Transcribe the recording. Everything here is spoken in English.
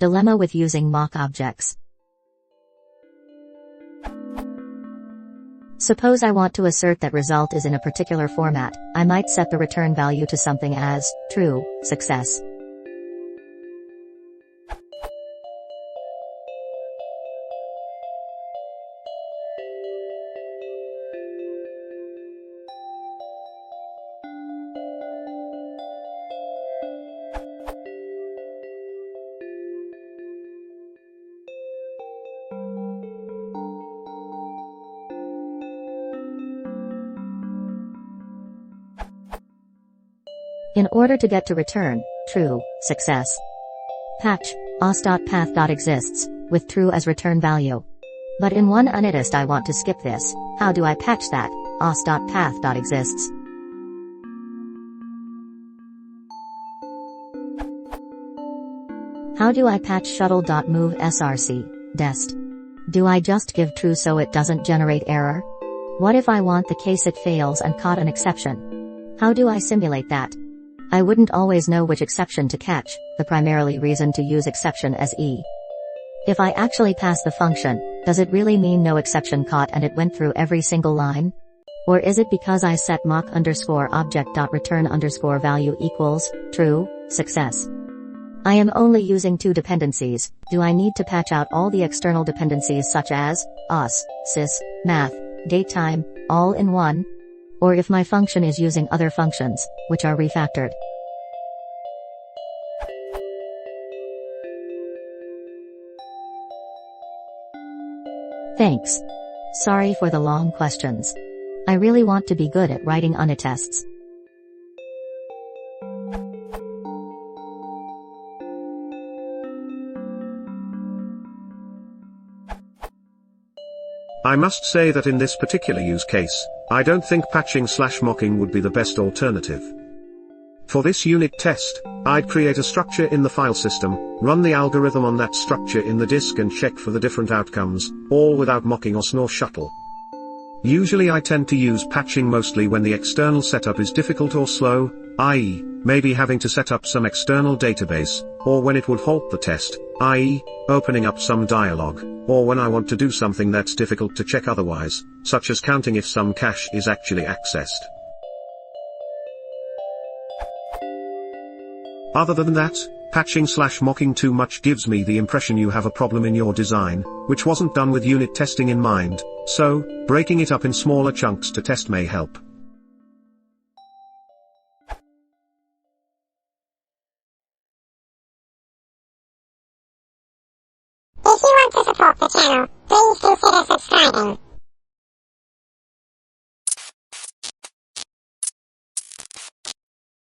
Dilemma with using mock objects. Suppose I want to assert that result is in a particular format. I might set the return value to something as true, success. In order to get to return true, success, patch os.path.exists with true as return value. But in one unitest I want to skip this. How do I patch that os.path.exists? How do I patch shuttle.move src dest? Do I just give true so it doesn't generate error? What if I want the case it fails and caught an exception? How do I simulate that? I wouldn't always know which exception to catch, the primarily reason to use exception as e. If I actually pass the function, does it really mean no exception caught and it went through every single line? Or is it because I set mock_object.return_value equals true, success? I am only using two dependencies. Do I need to patch out all the external dependencies such as os, sys, math, datetime, all in one? Or if my function is using other functions, which are refactored? Thanks. Sorry for the long questions. I really want to be good at writing unitests. I must say that in this particular use case, I don't think patching/mocking would be the best alternative. For this unit test, I'd create a structure in the file system, run the algorithm on that structure in the disk and check for the different outcomes, all without mocking os nor shuttle. Usually I tend to use patching mostly when the external setup is difficult or slow, i.e., maybe having to set up some external database, or when it would halt the test, i.e., opening up some dialog, or when I want to do something that's difficult to check otherwise, such as counting if some cache is actually accessed. Other than that, patching/mocking too much gives me the impression you have a problem in your design, which wasn't done with unit testing in mind, so, breaking it up in smaller chunks to test may help. If you want to support the channel,